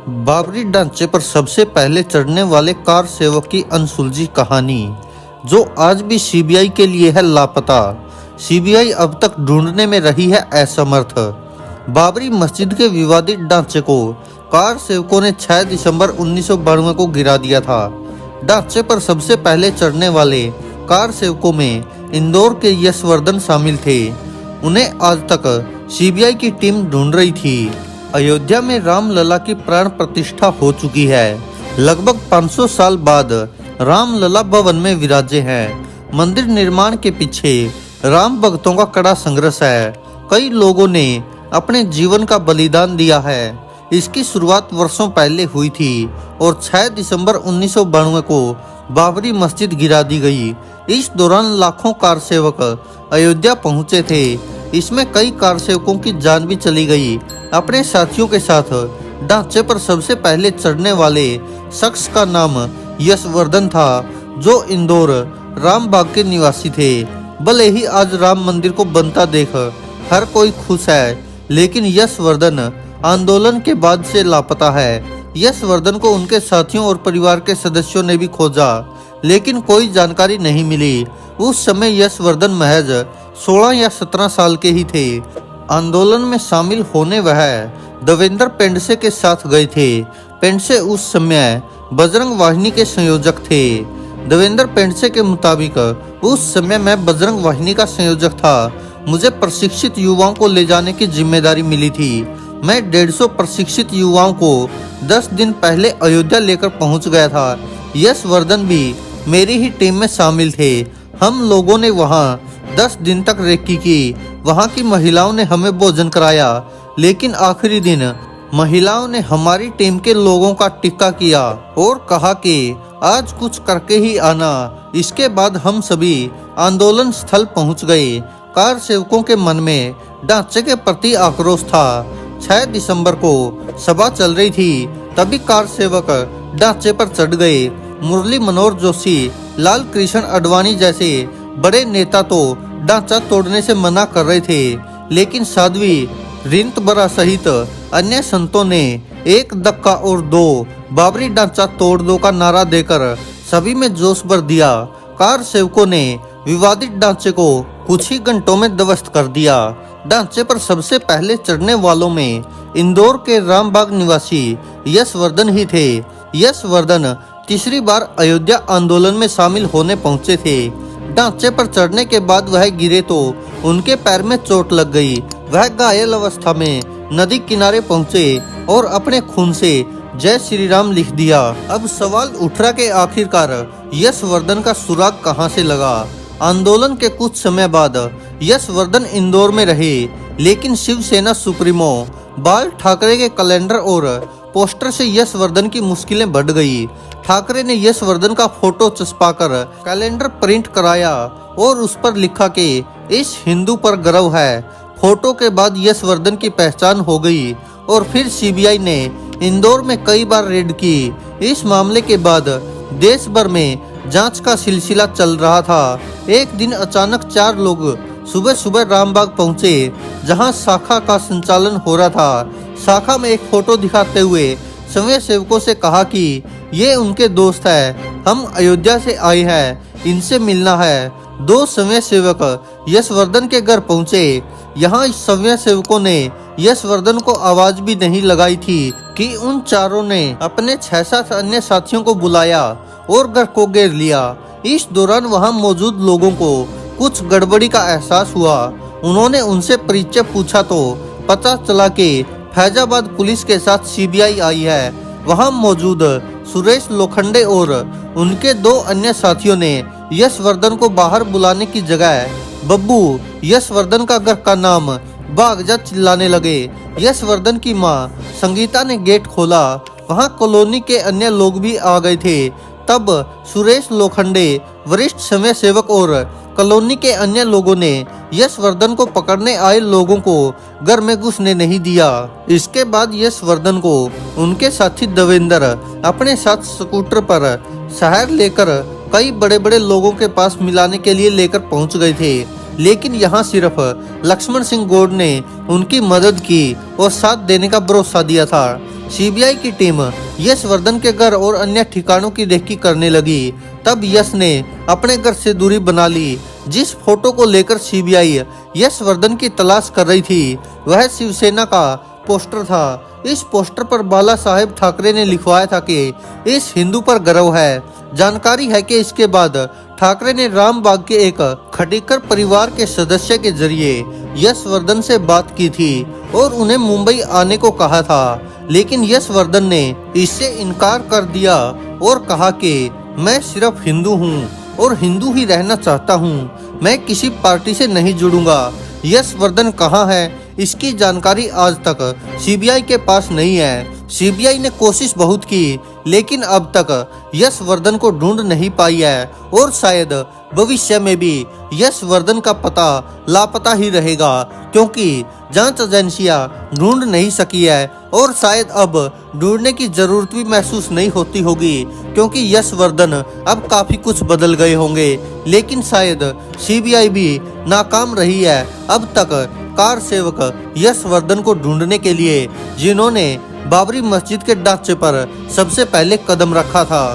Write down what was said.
बाबरी ढांचे पर सबसे पहले चढ़ने वाले कार सेवक की अनसुलझी कहानी, जो आज भी सीबीआई के लिए है लापता। सीबीआई अब तक ढूंढने में रही है असमर्थ। बाबरी मस्जिद के विवादित ढांचे को कार सेवकों ने 6 दिसंबर 1992 को गिरा दिया था। ढांचे पर सबसे पहले चढ़ने वाले कार सेवकों में इंदौर के यशवर्धन शामिल थे। उन्हें आज तक सीबीआई की टीम ढूंढ रही थी। अयोध्या में रामलला की प्राण प्रतिष्ठा हो चुकी है। लगभग 500 साल बाद रामलला भवन में विराजे हैं। मंदिर निर्माण के पीछे राम भक्तों का कड़ा संघर्ष है। कई लोगों ने अपने जीवन का बलिदान दिया है। इसकी शुरुआत वर्षों पहले हुई थी और 6 दिसंबर 1992 को बाबरी मस्जिद गिरा दी गई। इस दौरान लाखों कार सेवक अयोध्या पहुंचे थे। इसमें कई कार सेवकों की जान भी चली गई। अपने साथियों के साथ ढांचे पर सबसे पहले चढ़ने वाले शख्स का नाम यशवर्धन था, जो इंदौर रामबाग के निवासी थे। भले ही आज राम मंदिर को बनता देख हर कोई खुश है, लेकिन यशवर्धन आंदोलन के बाद से लापता है। यशवर्धन को उनके साथियों और परिवार के सदस्यों ने भी खोजा, लेकिन कोई जानकारी नहीं मिली। उस समय यशवर्धन महज 16 या 17 साल के ही थे। आंदोलन में शामिल होने वह देवेंद्र पेंडसे के साथ गए थे। पेंडसे उस समय बजरंग वाहिनी के संयोजक थे। देवेंद्र पेंडसे के मुताबिक उस समय मैं बजरंग वाहिनी का संयोजक था। मुझे प्रशिक्षित युवाओं को ले जाने की जिम्मेदारी मिली थी। मैं 150 प्रशिक्षित युवाओं को 10 दिन पहले अयोध्या लेकर पहुंच गया था। यशवर्धन भी मेरी ही टीम में शामिल थे। हम लोगों ने वहां 10 दिन तक रेकी की। वहां की महिलाओं ने हमें भोजन कराया, लेकिन आखिरी दिन महिलाओं ने हमारी टीम के लोगों का टिक्का किया और कहा कि आज कुछ करके ही आना। इसके बाद हम सभी आंदोलन स्थल पहुंच गए। कार सेवकों के मन में ढांचे के प्रति आक्रोश था। 6 दिसंबर को सभा चल रही थी, तभी कार सेवक ढांचे पर चढ़ गए। मुरली मनोहर जोशी, लाल कृष्ण आडवाणी जैसे बड़े नेता तो ढांचा तोड़ने से मना कर रहे थे, लेकिन साध्वी रिंतबरा सहित अन्य संतों ने एक धक्का और दो बाबरी ढांचा तोड़ दो का नारा देकर सभी में जोश भर दिया। कार सेवकों ने विवादित ढांचे को कुछ ही घंटों में ध्वस्त कर दिया। ढांचे पर सबसे पहले चढ़ने वालों में इंदौर के रामबाग निवासी यशवर्धन ही थे। यशवर्धन तीसरी बार अयोध्या आंदोलन में शामिल होने पहुंचे थे। ढांचे पर चढ़ने के बाद वह गिरे तो उनके पैर में चोट लग गई। वह घायल अवस्था में नदी किनारे पहुंचे और अपने खून से जय श्री राम लिख दिया। अब सवाल उठ रहा कि आखिरकार यशवर्धन का सुराग कहां से लगा। आंदोलन के कुछ समय बाद यशवर्धन इंदौर में रहे, लेकिन शिवसेना सुप्रीमो बाल ठाकरे के कैलेंडर और पोस्टर से यशवर्धन की मुश्किलें बढ़ गई। ठाकरे ने यशवर्धन का फोटो चिपकाकर कैलेंडर प्रिंट कराया और उस पर लिखा कि इस हिंदू पर गर्व है। फोटो के बाद यशवर्धन की पहचान हो गई और फिर सीबीआई ने इंदौर में कई बार रेड की। इस मामले के बाद देश भर में जांच का सिलसिला चल रहा था। एक दिन अचानक 4 लोग सुबह सुबह रामबाग पहुंचे, जहां शाखा का संचालन हो रहा था। शाखा में एक फोटो दिखाते हुए स्वयं सेवकों से कहा कि ये उनके दोस्त है, हम अयोध्या से आए हैं, इनसे मिलना है। 2 स्वयं सेवक यशवर्धन के घर पहुंचे। यहाँ स्वयं सेवकों ने यशवर्धन को आवाज भी नहीं लगाई थी कि उन चारों ने अपने 6-7 अन्य साथियों को बुलाया और घर को घेर लिया। इस दौरान वहां मौजूद लोगों को कुछ गड़बड़ी का एहसास हुआ। उन्होंने उनसे परिचय पूछा तो पता चला कि फैजाबाद पुलिस के साथ सीबीआई आई है। वहां मौजूद सुरेश लोखंडे और उनके 2 अन्य साथियों ने यशवर्धन को बाहर बुलाने की जगह बब्बू, यशवर्धन का घर का नाम, भाग जा चिल्लाने लगे। यशवर्धन की मां संगीता ने गेट खोला। वहां कॉलोनी के अन्य लोग भी आ गए थे। तब सुरेश लोखंडे, वरिष्ठ समय सेवक और कॉलोनी के अन्य लोगों ने यशवर्धन को पकड़ने आए लोगों को घर में घुसने नहीं दिया। इसके बाद यशवर्धन को उनके साथी देवेंद्र अपने साथ स्कूटर पर शहर लेकर कई बड़े बड़े लोगों के पास मिलाने के लिए लेकर पहुंच गए थे। लेकिन यहाँ सिर्फ लक्ष्मण सिंह गौड़ ने उनकी मदद की और साथ देने का भरोसा दिया था। सीबीआई की टीम यशवर्धन के घर और अन्य ठिकानों की रेकी करने लगी। तब यश ने अपने घर से दूरी बना ली। जिस फोटो को लेकर सीबीआई यशवर्धन की तलाश कर रही थी वह शिवसेना का पोस्टर था। इस पोस्टर पर बाला साहेब ठाकरे ने लिखवाया था कि इस हिंदू पर गर्व है। जानकारी है कि इसके बाद ठाकरे ने रामबाग के एक खटीकर परिवार के सदस्य के जरिए यशवर्धन से बात की थी और उन्हें मुंबई आने को कहा था, लेकिन यशवर्धन ने इससे इनकार कर दिया और कहा कि मैं सिर्फ हिंदू हूँ और हिंदू ही रहना चाहता हूँ, मैं किसी पार्टी से नहीं जुड़ूंगा। यशवर्धन कहाँ है इसकी जानकारी आज तक सीबीआई के पास नहीं है। सीबीआई ने कोशिश बहुत की लेकिन अब तक यशवर्धन को ढूंढ नहीं पाई है और शायद भविष्य में भी यशवर्धन का पता लापता ही रहेगा, क्योंकि जांच एजेंसियां ढूंढ नहीं सकी है और शायद अब ढूंढने की जरूरत भी महसूस नहीं होती होगी, क्योंकि यशवर्धन अब काफी कुछ बदल गए होंगे। लेकिन शायद सीबीआई भी नाकाम रही है अब तक कार सेवक यशवर्धन को ढूंढने के लिए, जिन्होंने बाबरी मस्जिद के ढांचे पर सबसे पहले कदम रखा था।